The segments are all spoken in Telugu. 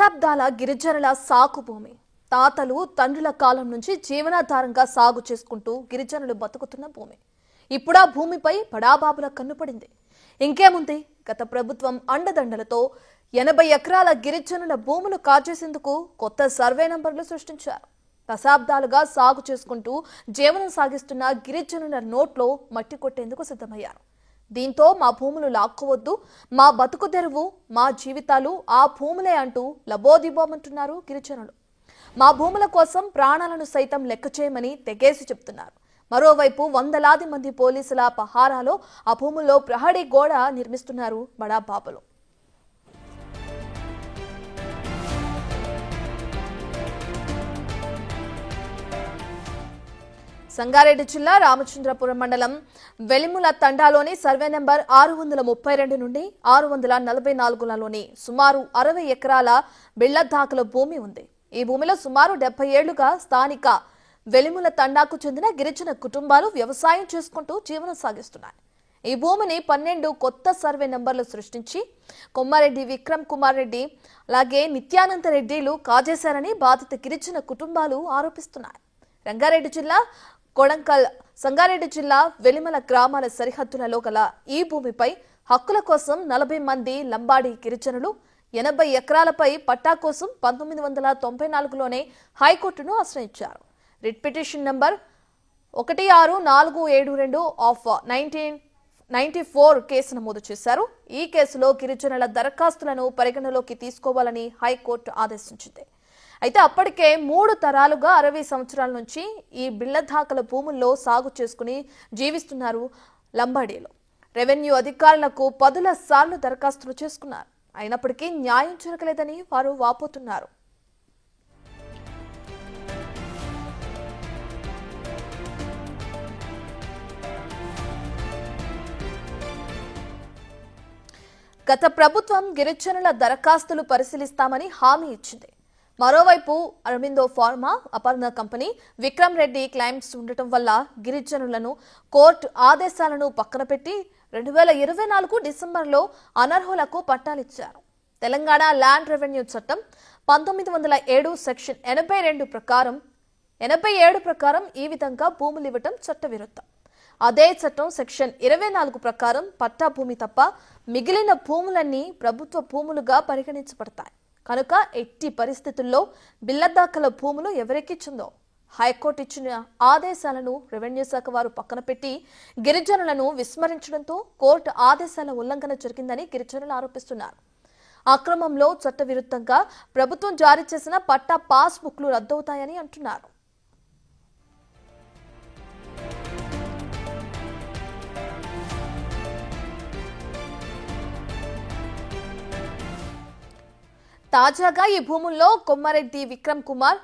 దశాబ్దాల గిరిజనుల సాగు భూమి తాతలు తండ్రుల కాలం నుంచి జీవనాధారంగా సాగు చేసుకుంటూ గిరిజనులు బతుకుతున్న భూమి ఇప్పుడు ఆ భూమిపై బడాబాబుల కన్నుపడింది. ఇంకేముంది, గత ప్రభుత్వం అండదండలతో 80 ఎకరాల గిరిజనుల భూములు కాజేసేందుకు కొత్త సర్వే నంబర్లు సృష్టించారు. దశాబ్దాలుగా సాగు చేసుకుంటూ జీవనం సాగిస్తున్న గిరిజనుల నోట్లో మట్టి కొట్టేందుకు సిద్ధమయ్యారు. దీంతో మా భూములు లాక్కోవద్దు, మా బతుకు తెరువు, మా జీవితాలు ఆ భూములే అంటూ లబోదిబోమంటున్నారు గిరిజనులు. మా భూముల కోసం ప్రాణాలను సైతం లెక్క చేయమని తెగేసి చెప్తున్నారు. మరోవైపు వందలాది మంది పోలీసుల పహారాలో ఆ భూముల్లో ప్రహరీ గోడ నిర్మిస్తున్నారు బడాబాబులు. సంగారెడ్డి జిల్లా రామచంద్రపురం మండలం వెలిముల తండాలోని సర్వే నెంబర్ 632 నుండి 644లోని సుమారు 60 ఎకరాల బిళ్లదాకల భూమి ఉంది. ఈ భూమిలో సుమారు 70 ఏళ్లుగా స్థానిక వెలిముల తండాకు చెందిన గిరిజన కుటుంబాలు వ్యవసాయం చేసుకుంటూ జీవనం సాగిస్తున్నాయి. ఈ భూమిని 12 కొత్త సర్వే నంబర్లు సృష్టించి కొమ్మారెడ్డి విక్రమ్ కుమార్ రెడ్డి అలాగే నిత్యానంద రెడ్డిలు కాజేశారని బాధిత గిరిజన కుటుంబాలు ఆరోపిస్తున్నాయి. రంగారెడ్డి జిల్లా కొడంకల్ సంగారెడ్డి జిల్లా వెలిమల గ్రామాల సరిహద్దులలో గల ఈ భూమిపై హక్కుల కోసం 40 మంది లంబాడి గిరిజనులు 80 ఎకరాలపై పట్టా కోసం 1994లోనే హైకోర్టును ఆశ్రయించారు. Writ petition number 16472 of 1994 case నమోదు చేశారు. ఈ కేసులో గిరిజనుల దరఖాస్తులను పరిగణలోకి తీసుకోవాలని హైకోర్టు ఆదేశించింది. అయితే అప్పటికే 3 తరాలుగా 60 సంవత్సరాల నుంచి ఈ బిళ్లదాకల భూముల్లో సాగు చేసుకుని జీవిస్తున్నారు లంబాడీలు. రెవెన్యూ అధికారులకు 10ల సార్లు దరఖాస్తులు చేసుకున్నారు. అయినప్పటికీ న్యాయం జరగలేదని వారు వాపోతున్నారు. గత ప్రభుత్వం గిరిజనుల దరఖాస్తులు పరిశీలిస్తామని హామీ ఇచ్చింది. మరోవైపు Aurobindo pharma Aparna company Vikram Reddy claims ఉండటం వల్ల గిరిజనులను కోర్టు ఆదేశాలను పక్కన పెట్టి 2024 డిసెంబర్లో అనర్హులకు పట్టాలిచ్చారు. తెలంగాణ ల్యాండ్ రెవెన్యూ చట్టం 1907 సెక్షన్ 87 ప్రకారం ఈ విధంగా భూములు ఇవ్వటం చట్టవిరుద్ధం. అదే చట్టం సెక్షన్ 24 ప్రకారం పట్టా భూమి తప్ప మిగిలిన భూములన్నీ ప్రభుత్వ భూములుగా పరిగణించబడతాయి. కనుక ఎట్టి పరిస్థితుల్లో బిళ్లదాకల భూములు ఎవరికిచ్చిందో హైకోర్టు ఇచ్చిన ఆదేశాలను రెవెన్యూ శాఖ వారు పక్కన పెట్టి గిరిజనులను విస్మరించడంతో కోర్టు ఆదేశాల ఉల్లంఘన జరిగిందని గిరిజనులు ఆరోపిస్తున్నారు. అక్రమంలో చట్టవిరుద్ధంగా ప్రభుత్వం జారీ చేసిన పట్టా పాస్ బుక్లు రద్దవుతాయని అంటున్నారు. తాజాగా ఈ భూముల్లో కొమ్మారెడ్డి విక్రమ్ కుమార్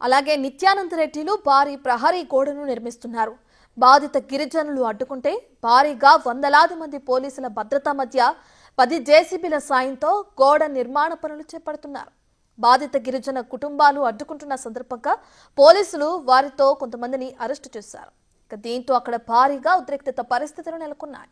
అలాగే నిత్యానంద రెడ్డిలు భారీ ప్రహరీ గోడను నిర్మిస్తున్నారు. బాధిత గిరిజనులు అడ్డుకుంటే భారీగా వందలాది మంది పోలీసుల భద్రత మధ్య 10 జేసీబీల సాయంతో గోడ నిర్మాణ పనులు చేపడుతున్నారు. బాధిత గిరిజన కుటుంబాలు అడ్డుకుంటున్న సందర్భంగా పోలీసులు వారితో కొంతమందిని అరెస్టు చేశారు. దీంతో అక్కడ భారీగా ఉద్రిక్తత పరిస్థితులు నెలకొన్నాయి.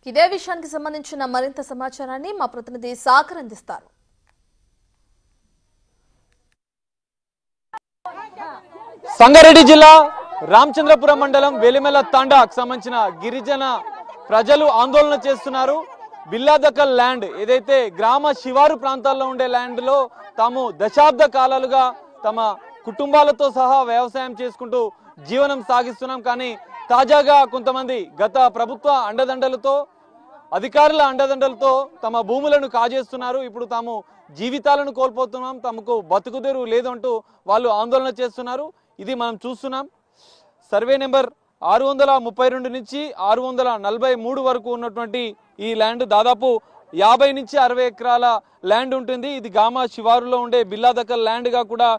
ఇదే విషయానికి సంబంధించిన మరింత సమాచారాన్ని మా ప్రతినిధి సాగర్ అందిస్తారు. సంగారెడ్డి జిల్లా రామచంద్రపురం మండలం వెలిమెల తండాకు సంబంధించిన గిరిజన ప్రజలు ఆందోళన చేస్తున్నారు. బిల్లాదకల్ ల్యాండ్ ఏదైతే గ్రామ శివారు ప్రాంతాల్లో ఉండే ల్యాండ్ లో తాము దశాబ్ద కాలాలుగా తమ కుటుంబాలతో సహా వ్యవసాయం చేసుకుంటూ జీవనం సాగిస్తున్నాం. కానీ తాజాగా కొంతమంది గత ప్రభుత్వ అండదండలతో అధికారుల అండదండలతో తమ భూములను కాజేస్తున్నారు. ఇప్పుడు తాము జీవితాలను కోల్పోతున్నాం, తమకు బతుకుదెరువు లేదంటూ వాళ్ళు ఆందోళన చేస్తున్నారు. ఇది మనం చూస్తున్నాం. సర్వే నెంబర్ 632 నుంచి 643 వరకు ఉన్నటువంటి ఈ ల్యాండ్ దాదాపు 50 నుంచి 60 ఎకరాల ల్యాండ్ ఉంటుంది. ఇది గామ శివారులో ఉండే బిల్లాదకల్ ల్యాండ్ గా కూడా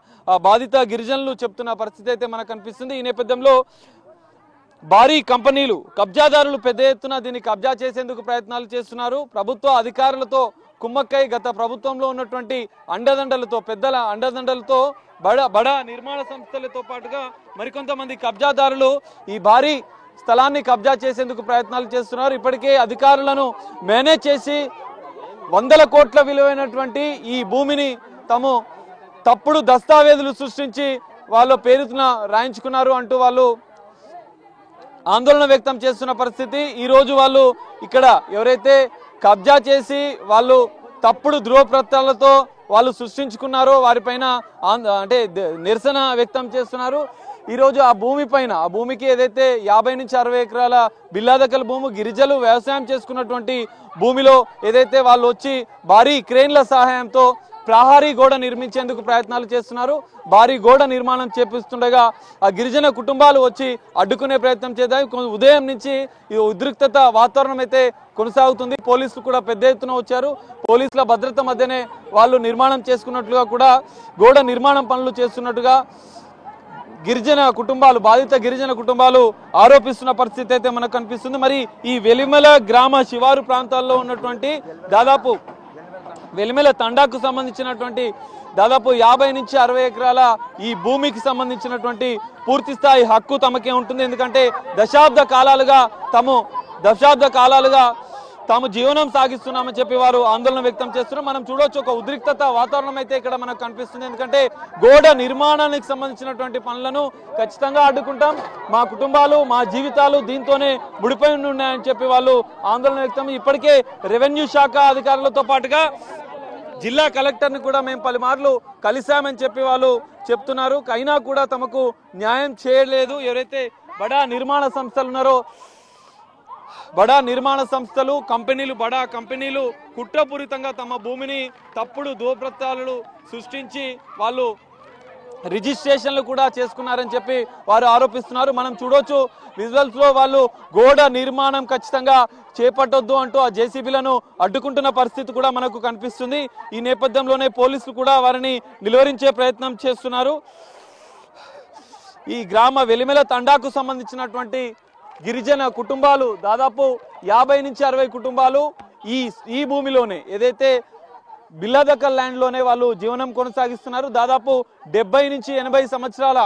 బాధిత గిరిజనులు చెప్తున్న పరిస్థితి అయితే మనకు కనిపిస్తుంది. ఈ నేపథ్యంలో భారీ కంపెనీలు కబ్జాదారులు పెద్ద ఎత్తున దీన్ని కబ్జా చేసేందుకు ప్రయత్నాలు చేస్తున్నారు. ప్రభుత్వ అధికారులతో కుమ్మక్కై గత ప్రభుత్వంలో ఉన్నటువంటి అండదండలతో పెద్దల అండదండలతో బడా నిర్మాణ సంస్థలతో పాటుగా మరికొంతమంది కబ్జాదారులు ఈ భారీ స్థలాన్ని కబ్జా చేసేందుకు ప్రయత్నాలు చేస్తున్నారు. ఇప్పటికే అధికారులను మేనేజ్ చేసి 100 కోట్ల విలువైనటువంటి ఈ భూమిని తాము తప్పుడు దస్తావేజులు సృష్టించి వాళ్ళ పేరున రాయించుకున్నారు అంటూ వాళ్ళు ఆందోళన వ్యక్తం చేస్తున్న పరిస్థితి. ఈ రోజు వాళ్ళు ఇక్కడ ఎవరైతే కబ్జా చేసి వాళ్ళు తప్పుడు ధృవపత్రాలతో వాళ్ళు సృష్టించుకున్నారో వారిపైన అంటే నిరసన వ్యక్తం చేస్తున్నారు. ఈరోజు ఆ భూమికి ఏదైతే 50 నుంచి 60 ఎకరాల బిల్లాదకల భూమి గిరిజలు వ్యవసాయం చేసుకున్నటువంటి భూమిలో ఏదైతే వాళ్ళు వచ్చి భారీ క్రేన్ల సహాయంతో ప్రహారీ గోడ నిర్మించేందుకు ప్రయత్నాలు చేస్తున్నారు. భారీ గోడ నిర్మాణం చేపిస్తుండగా ఆ గిరిజన కుటుంబాలు వచ్చి అడ్డుకునే ప్రయత్నం చేద్దాం. ఉదయం నుంచి ఈ ఉద్రిక్తత వాతావరణం అయితే కొనసాగుతుంది. పోలీసులు కూడా పెద్ద ఎత్తున వచ్చారు. పోలీసుల భద్రత మధ్యనే వాళ్ళు నిర్మాణం చేసుకున్నట్లుగా కూడా గోడ నిర్మాణం పనులు చేస్తున్నట్టుగా బాధిత గిరిజన కుటుంబాలు ఆరోపిస్తున్న పరిస్థితి అయితే మనకు కనిపిస్తుంది. మరి ఈ వెలిమెల గ్రామ శివారు ప్రాంతాల్లో ఉన్నటువంటి దాదాపు వెలిమెల తండాకు సంబంధించినటువంటి దాదాపు 50 నుంచి 60 ఎకరాల ఈ భూమికి సంబంధించినటువంటి పూర్తి స్థాయి హక్కు తమకే ఉంటుంది. ఎందుకంటే దశాబ్ద కాలాలుగా తాము జీవనం సాగిస్తున్నామని చెప్పి వారు ఆందోళన వ్యక్తం చేస్తున్నారు. మనం చూడొచ్చు ఒక ఉద్రిక్తత వాతావరణం అయితే ఇక్కడ మనకు కనిపిస్తుంది. ఎందుకంటే గోడ నిర్మాణానికి సంబంధించినటువంటి పనులను ఖచ్చితంగా అడ్డుకుంటాం, మా కుటుంబాలు మా జీవితాలు దీంతోనే ముడిపోయి ఉన్నాయని చెప్పి వాళ్ళు ఆందోళన వ్యక్తం. ఇప్పటికే రెవెన్యూ శాఖ అధికారులతో పాటుగా జిల్లా కలెక్టర్ని కూడా మేము పలుమార్లు కలిశామని చెప్పి వాళ్ళు చెప్తున్నారు. అయినా కూడా తమకు న్యాయం చేయలేదు. ఎవరైతే బడా నిర్మాణ సంస్థలు ఉన్నారో బడా కంపెనీలు కుట్రపూరితంగా తమ భూమిని తప్పుడు ధృవపత్రాలు సృష్టించి వాళ్ళు రిజిస్ట్రేషన్లు కూడా చేసుకున్నారని చెప్పి వారు ఆరోపిస్తున్నారు. మనం చూడొచ్చు విజువల్స్ లో వాళ్ళు గోడ నిర్మాణం ఖచ్చితంగా చేపట్టొద్దు అంటూ ఆ జేసీబీలను అడ్డుకుంటున్న పరిస్థితి కూడా మనకు కనిపిస్తుంది. ఈ నేపథ్యంలోనే పోలీసులు కూడా వారిని నిలువరించే ప్రయత్నం చేస్తున్నారు. ఈ గ్రామ వెలిమెల తండాకు సంబంధించినటువంటి గిరిజన కుటుంబాలు దాదాపు 50 నుంచి 60 కుటుంబాలు ఈ భూమిలోనే ఏదైతే బిల్లాదకల్ ల్యాండ్ లోనే వాళ్ళు జీవనం కొనసాగిస్తున్నారు. దాదాపు 70 నుంచి 80 సంవత్సరాల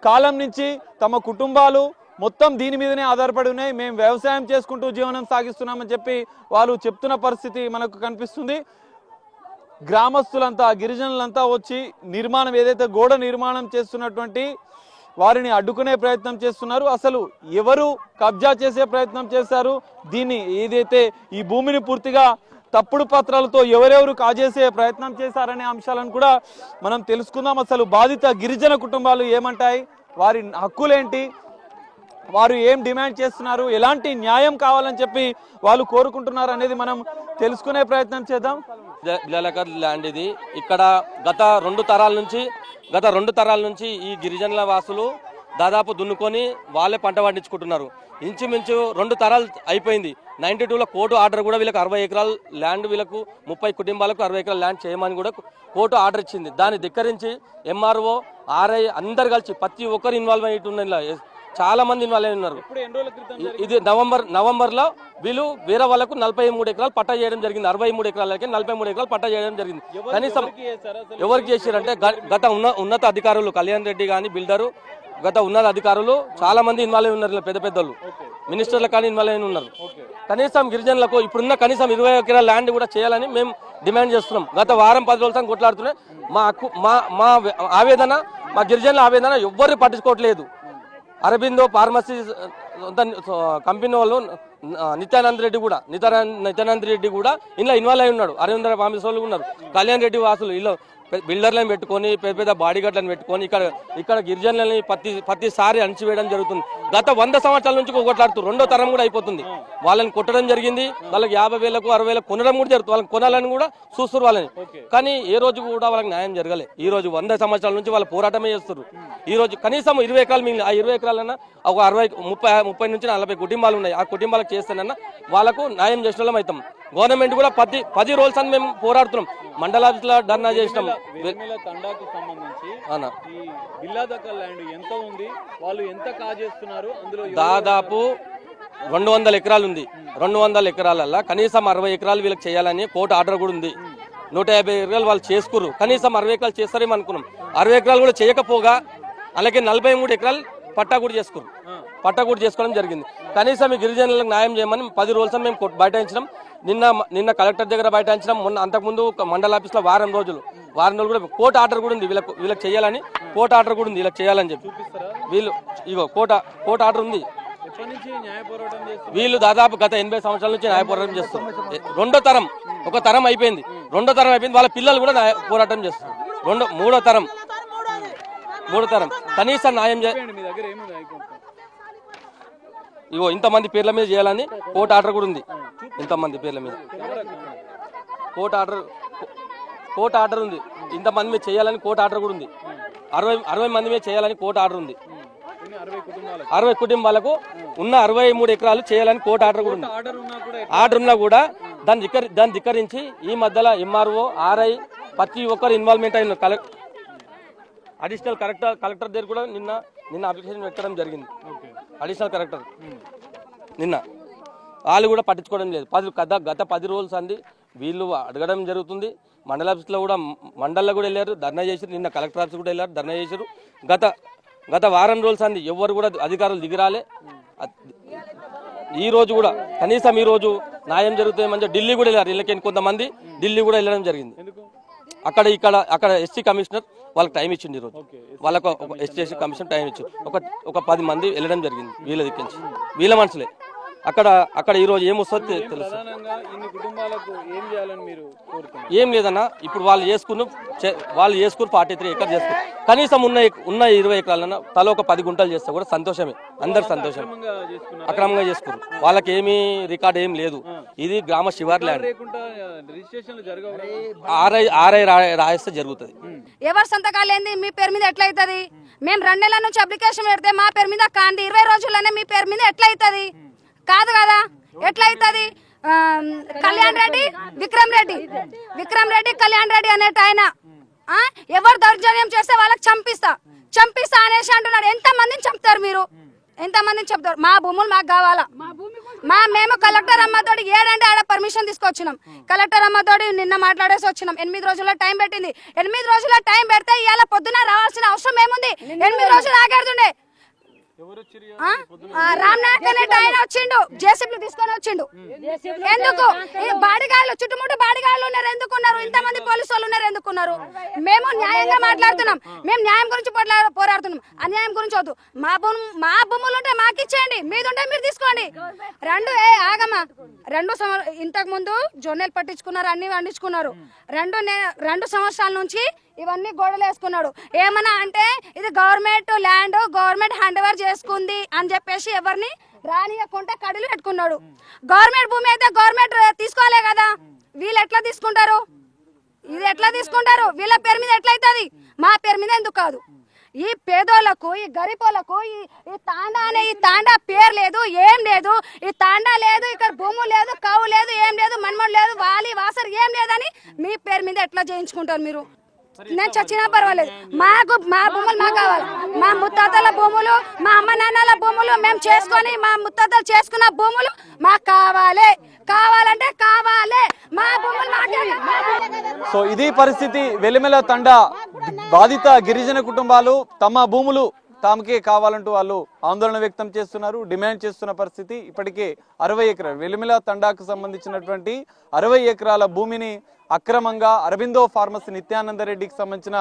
కాలం నుంచి తమ కుటుంబాలు మొత్తం దీని మీదనే ఆధారపడి ఉన్నాయి. మేము వ్యవసాయం చేసుకుంటూ జీవనం సాగిస్తున్నామని చెప్పి వాళ్ళు చెప్తున్న పరిస్థితి మనకు కనిపిస్తుంది. గ్రామస్తులంతా గిరిజనులంతా వచ్చి ఏదైతే గోడ నిర్మాణం చేస్తున్నటువంటి వారిని అడ్డుకునే ప్రయత్నం చేస్తున్నారు. అసలు ఎవరు కబ్జా చేసే ప్రయత్నం చేశారు, దీన్ని ఏదైతే ఈ భూమిని పూర్తిగా తప్పుడు పత్రాలతో ఎవరెవరు కాజేసే ప్రయత్నం చేశారనే అంశాలను కూడా మనం తెలుసుకుందాం. అసలు బాధిత గిరిజన కుటుంబాలు ఏమంటాయి, వారి హక్కులేంటి, వారు ఏం డిమాండ్ చేస్తున్నారు, ఎలాంటి న్యాయం కావాలని చెప్పి వాళ్ళు కోరుకుంటున్నారు అనేది మనం తెలుసుకునే ప్రయత్నం చేద్దాం. బిల్లాదకల్ ల్యాండ్ ఇది. ఇక్కడ గత రెండు తరాల నుంచి ఈ గిరిజనుల వాసులు దాదాపు దున్నుకొని వాళ్ళే పంట పండించుకుంటున్నారు. ఇంచుమించు 2 తరాలు అయిపోయింది. 92లో కోర్టు ఆర్డర్ కూడా వీళ్ళకి 60 ఎకరాల ల్యాండ్, వీళ్ళకు 30 కుటుంబాలకు 60 ఎకరాల ల్యాండ్ చేయమని కూడా కోర్టు ఆర్డర్ ఇచ్చింది. దాన్ని ధిక్కరించి MRO, RI అందరు కలిసి ప్రతి ఒక్కరు ఇన్వాల్వ్ అయ్యి ఉన్నారు. చాలా మంది ఇన్వాల్వ్ అయి ఉన్నారు. ఇది నవంబర్ లో వీళ్ళు వేరే వాళ్ళకు 43 ఎకరాలు పట్టా చేయడం జరిగింది. 63 ఎకరాలకి 43 ఎకరాలు పట్టా చేయడం జరిగింది. కనీసం ఎవరికి చేశారంటే గత ఉన్నత అధికారులు కళ్యాణ్ రెడ్డి కానీ బిల్డరు, గత ఉన్నత అధికారులు చాలా మంది ఇన్వాల్వ్ అయి ఉన్నారు. పెద్ద పెద్దలు మినిస్టర్లు కానీ ఇన్వాల్వ్ అయి ఉన్నారు. కనీసం గిరిజనులకు ఇప్పుడున్న కనీసం 20 ఎకరాల ల్యాండ్ కూడా చేయాలని మేము డిమాండ్ చేస్తున్నాం. గత వారం 10 రోజుల కొట్లాడుతున్నాయి. మా ఆవేదన, మా గిరిజనుల ఆవేదన ఎవ్వరు పట్టించుకోవట్లేదు. అరబిందో ఫార్మసీ కంపెనీ వాళ్ళు నిత్యానంద్ రెడ్డి కూడా ఇంట్లో ఇన్వాల్వ్ అయి ఉన్నాడు. అరవింద ఫార్మసీ వాళ్ళు ఉన్నారు. కళ్యాణ్ రెడ్డి వాసులు ఇల్లు బిల్డర్లను పెట్టుకొని పెద్ద బాడీగార్డ్లను పెట్టుకొని ఇక్కడ గిరిజనులని ప్రతిసారి అణచివేయడం జరుగుతుంది. గత 100 సంవత్సరాల నుంచి కొట్లాడుతూ 2వ తరం కూడా అయిపోతుంది. వాళ్ళని కొట్టడం జరిగింది. వాళ్ళకి 50,000, 60,000 కొనడం కూడా జరుగుతుంది. వాళ్ళని కొనాలని కూడా చూస్తారు వాళ్ళని. కానీ ఏ రోజు కూడా వాళ్ళకి న్యాయం జరగలే. ఈ రోజు 100 సంవత్సరాల నుంచి వాళ్ళు పోరాటమే చేస్తారు. ఈ రోజు కనీసం 20 ఎకరాలు మిగిలిన ఆ 20 ఎకరాలన్నా ఒక 30 నుంచి 40 కుటుంబాలు ఉన్నాయి. ఆ కుటుంబాలకు చేస్తానన్నా వాళ్ళకు న్యాయం చేసిన వాళ్ళం అవుతాం. గవర్నమెంట్ కూడా 10 రోజులు అని మేము పోరాడుతున్నాం. మండలాఫీసులో ధర్నా చేసినాం. వెలిమెల తండాకు సంబంధించి ఈ బిల్లాదకల్ ల్యాండ్ ఎంత ఉంది, వాళ్ళు ఎంత కాజేస్తున్నారు, అందులో దాదాపు 200 ఎకరాలు ఉంది. 200 ఎకరాలల్లో కనీసం 60 ఎకరాలు వీళ్ళకి చేయాలని కోర్టు ఆర్డర్ కూడా ఉంది. 150 ఎకరాలు వాళ్ళు చేసుకురు, కనీసం 60 ఎకరాలు చేస్తారేమో అనుకున్నాం. 60 ఎకరాలు కూడా చేయకపోగా అలాగే 43 ఎకరాలు పట్టా కూడా చేసుకోవడం జరిగింది. కనీసం ఈ గిరిజనులకు న్యాయం చేయమని 10 రోజులు మేము బైఠాయించినాం. నిన్న కలెక్టర్ దగ్గర బైఠాయించినాం. మొన్న అంతకుముందు మండల ఆఫీస్లో వారం రోజులు కూడా కోర్టు ఆర్డర్ కూడా ఉంది. వీళ్ళకి చేయాలని కోర్టు ఆర్డర్ కూడా ఉంది, వీళ్ళకి చేయాలని చెప్పి వీళ్ళు ఇగో కోర్టు ఆర్డర్ ఉంది. వీళ్ళు దాదాపు గత 80 సంవత్సరాల నుంచి న్యాయ పోరాటం చేస్తారు. రెండో తరం, ఒక తరం అయిపోయింది, రెండో తరం అయిపోయింది. వాళ్ళ పిల్లలు కూడా న్యాయ పోరాటం చేస్తారు. మూడో తరం కనీసం న్యాయం ఇగో ఇంతమంది పేర్ల మీద చేయాలని కోర్టు ఆర్డర్ కూడా ఉంది. ఇంతమంది పేర్ల మీద కోర్టు ఆర్డర్ ఉంది. ఇంతమంది మీద చేయాలని కోర్టు ఆర్డర్ కూడా ఉంది. 60 మంది మీద చేయాలని కోర్టు ఆర్డర్ ఉంది. 60 కుటుంబాలకు ఉన్న 63 ఎకరాలు చేయాలని కోర్టు ఆర్డర్ కూడా ఉంది. ఆర్డర్ ఉన్నా కూడా దాన్ని ధిక్కరించి ఈ మధ్యలో ఎంఆర్ఓ, ఆర్ఐ ప్రతి ఒక్కరు ఇన్వాల్వ్మెంట్ అయిన అడిషనల్ కలెక్టర్ దగ్గర కూడా నిన్న అప్లికేషన్ పెట్టడం జరిగింది. అడిషనల్ కలెక్టర్ నిన్న వాళ్ళు కూడా పట్టించుకోవడం లేదు. గత 10 రోజులు అంది వీళ్ళు అడగడం జరుగుతుంది. మండల ఆఫీస్లో కూడా మండల్లో కూడా వెళ్ళారు, ధర్నా చేశారు. నిన్న కలెక్టర్ ఆఫీస్ కూడా వెళ్ళారు, ధర్నా చేశారు. గత వారం రోజులు అంది ఎవరు కూడా అధికారులు దిగిరాలే. ఈ రోజు కూడా కనీసం ఈ రోజు న్యాయం జరుగుతుంది మంచిగా ఢిల్లీ కూడా వెళ్ళారు. వీళ్ళకి కొంతమంది ఢిల్లీ కూడా వెళ్ళడం జరిగింది. అక్కడ ఎస్సీ కమిషనర్ వాళ్ళకి టైం ఇచ్చింది. ఈరోజు వాళ్ళకు ఎస్సీ కమిషన్ టైం ఇచ్చింది. ఒక 10 మంది వెళ్ళడం జరిగింది వీళ్ళ దిక్కించి, వీళ్ళ మనుషులే. అక్కడ ఈ రోజు ఏమొస్తుంది తెలుసు. ఏం లేదన్నా, ఇప్పుడు వాళ్ళు చేసుకుని 43 ఎకరాలు చేసుకున్నారు. కనీసం ఉన్న 20 ఎకరాలన్నా తల ఒక 10 గుంటలు చేస్తే కూడా సంతోషమే, అందరు సంతోషం. అక్రమంగా చేసుకున్నారు. వాళ్ళకి ఏమీ రికార్డ్ ఏం లేదు. ఇది గ్రామ శివారు ల్యాండ్. ఆర్ఐ రాయిస్తే జరుగుతుంది. ఎవరు సంతకాలు ఏంది మీ పేరు మీద ఎట్లా అవుతుంది? మేము 2 నెలల నుంచి అప్లికేషన్ పెడితే మా పేరు మీద కాండి 20 రోజుల్లోనే మీ పేరు మీద ఎట్లా అవుతుంది? కాదు కదా, ఎట్లా అవుతుంది? కళ్యాణ్ రెడ్డి, విక్రమ్ రెడ్డి కళ్యాణ్ రెడ్డి అనేట ఆయన ఎవరు దౌర్జన్యం చేస్తే వాళ్ళకి చంపిస్తా అనేసి అంటున్నాడు. ఎంత మందిని చంపుతారు మీరు? ఎంతమందిని చెప్తారు? మా భూములు మాకు కావాలా? మేము కలెక్టర్ అమ్మతోటి ఏడంటే ఆడ పర్మిషన్ తీసుకొచ్చినాం. కలెక్టర్ అమ్మతోటి నిన్న మాట్లాడేసి వచ్చినాం. 8 రోజుల టైం పెట్టింది. 8 రోజుల టైం పెడితే ఇవాళ పొద్దున రావాల్సిన అవసరం ఏముంది? 8 రోజులు ఆగాడుతుండే. రామ్ నాయక్ అనేట ఆయన వచ్చిండు, జేసీబీ తీసుకొని వచ్చిండు. ఎందుకు? బాడిగాళ్ళు చుట్టుముట్టు బాడిగాళ్ళు ఉన్నారు, ఎందుకున్నారు? ఇంతమంది పోలీసు వాళ్ళు ఉన్నారు, ఎందుకున్నారు? మేము న్యాయంగా మాట్లాడుతున్నాం. మేము న్యాయం గురించి పోరాడుతున్నాం, అన్యాయం గురించి వద్దు. మా భూములు ఉంటే మాకు ఇచ్చేయండి, మీదుంటే మీరు తీసుకోండి. ఆగమ్మా, ఇంతకు ముందు జొన్నలు పట్టించుకున్నారు, అన్ని పండించుకున్నారు. 2 సంవత్సరాల నుంచి ఇవన్నీ గోడలు వేసుకున్నాడు. ఏమన్నా అంటే ఇది government land, government hand over చేసుకుంది అని చెప్పేసి ఎవరిని రానియకుండా కడిలు పెట్టుకున్నాడు. గవర్నమెంట్ భూమి అయితే గవర్నమెంట్ తీసుకోలే కదా, వీళ్ళు ఎట్లా తీసుకుంటారు? ఇది ఎట్లా తీసుకుంటారు? వీళ్ళ పేరు మీద ఎట్లా అవుతుంది? మా పేరు మీద ఎందుకు కాదు? ఈ పేదోళ్లకు, ఈ గరీబోళ్లకు ఈ తాండా అనే ఈ తాండా పేరు లేదు, ఏం లేదు. ఈ తాండా లేదు, ఇక్కడ భూము లేదు, కావు లేదు, ఏం లేదు, మన్మడు లేదు, వాలి వాసర్ ఏం లేదని మీ పేరు మీద ఎట్లా చేయించుకుంటారు మీరు? నేను చచ్చినా పర్వాలేదు, మా భూములు మాకు కావాలి. మా ముత్తాతల భూములు, మా అమ్మ నాన్నల భూములు మేము చేసుకొని, మా ముత్తాతలు చేసుకున్న భూములు మాకు కావాలంటే కావాలి. మా భూములు మాకే. సో ఇది పరిస్థితి. వెలిమెల తండా బాధిత గిరిజన కుటుంబాలు తమ భూములు తామకే కావాలంటూ వాళ్ళు ఆందోళన వ్యక్తం చేస్తున్నారు, డిమాండ్ చేస్తున్న పరిస్థితి. ఇప్పటికే 60 ఎకరాలు వెలిమెల తండాకు సంబంధించినటువంటి 60 ఎకరాల భూమిని అక్రమంగా అరబిందో ఫార్మసీ నిత్యానంద రెడ్డికి సంబంధించిన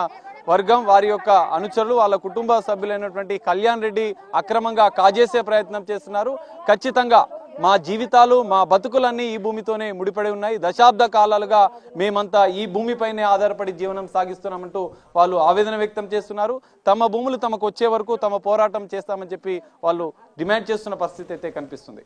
వర్గం, వారి యొక్క అనుచరులు, వాళ్ళ కుటుంబ సభ్యులైనటువంటి కళ్యాణ్ రెడ్డి అక్రమంగా కాజేసే ప్రయత్నం చేస్తున్నారు. ఖచ్చితంగా మా జీవితాలు, మా బతుకులన్నీ ఈ భూమితోనే ముడిపడి ఉన్నాయి. దశాబ్ద కాలాలుగా మేమంతా ఈ భూమిపైనే ఆధారపడి జీవనం సాగిస్తున్నామంటూ వాళ్ళు ఆవేదన వ్యక్తం చేస్తున్నారు. తమ భూములు తమకు వచ్చే వరకు తమ పోరాటం చేస్తామని చెప్పి వాళ్ళు డిమాండ్ చేస్తున్న పరిస్థితి అయితే కనిపిస్తుంది.